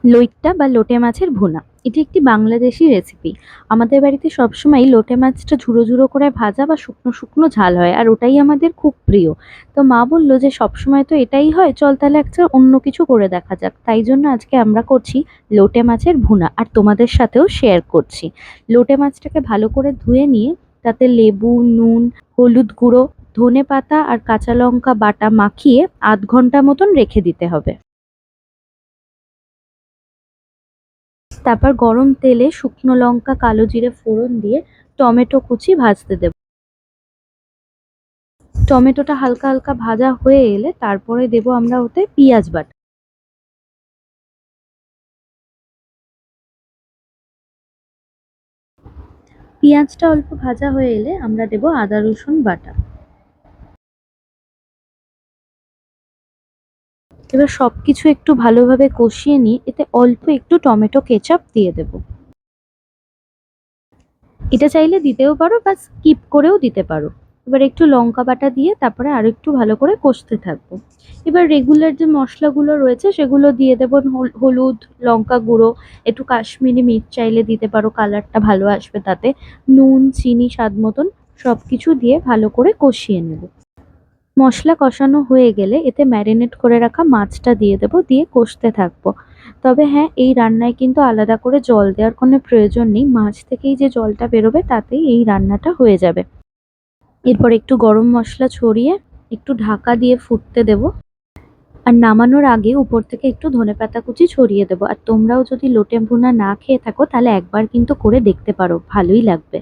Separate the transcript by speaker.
Speaker 1: লইট্টা বা লোটে মাছের ভুনা। এটি একটি বাংলাদেশী রেসিপি। আমাদের বাড়িতে সবসময় লোটে মাছটা ঝুড়ো ঝুড়ো করে ভাজা বা শুকনো শুকনো ঝাল হয়, আর ওটাই আমাদের খুব প্রিয়। তো মা বলল যে সবসময় তো এটাই হয়, চল তাহলে একটা অন্য কিছু করে দেখা যাক। তাই জন্য আজকে আমরা করছি লোটে মাছের ভুনা, আর তোমাদের সাথেও শেয়ার করছি। লোটে মাছটাকে ভালো করে ধুয়ে নিয়ে তাতে লেবু, নুন, হলুদ গুঁড়ো, ধনেপাতা আর কাঁচা লঙ্কা বাটা মাখিয়ে ০.৫ ঘন্টা মতন রেখে দিতে হবে। তারপর গরম তেলে শুকনো লঙ্কা, কালো জিরে ফোড়ন দিয়ে টমেটো কুচি ভাজতে দেব। টমেটোটা হালকা হালকা ভাজা হয়ে এলে তারপরে দেব আমরা ওতে পেঁয়াজ বাটা। পেঁয়াজটা অল্প ভাজা হয়ে এলে আমরা দেব আদা রসুন বাটা। এবার সবকিছু একটু ভালোভাবে কষিয়ে নিয়ে এতে অল্প একটু টমেটো কেচাপ দিয়ে দেব। এটা চাইলে দিতেও পারো বা স্কিপ করেও দিতে পারো। এবার একটু লঙ্কা বাটা দিয়ে তারপরে আরো একটু ভালো করে কষতে থাকবো। এবার রেগুলার যে মশলাগুলো রয়েছে সেগুলো দিয়ে দেবো। হলুদ, লঙ্কা গুঁড়ো, একটু কাশ্মীরি মির্চ চাইলে দিতে পারো, কালারটা ভালো আসবে তাতে। নুন, চিনি স্বাদ মতন সবকিছু দিয়ে ভালো করে কষিয়ে নেব। মশলা কষানো হয়ে গেলে এতে ম্যারিনেট করে রাখা মাছটা দিয়ে দেবো, দিয়ে কষতে থাকবো। তবে হ্যাঁ, এই রান্নায় কিন্তু আলাদা করে জল দেওয়ার কোনো প্রয়োজন নেই। মাছ থেকেই যে জলটা বেরোবে তাতেই এই রান্নাটা হয়ে যাবে। এরপর একটু গরম মশলা ছড়িয়ে একটু ঢাকা দিয়ে ফুটতে দেবো। আর নামানোর আগে উপর থেকে একটু ধনেপাতা কুচি ছড়িয়ে দেবো। আর তোমরাও যদি লোটে ভুনা না খেয়ে থাকো তাহলে একবার কিন্তু করে দেখতে পারো, ভালোই লাগবে।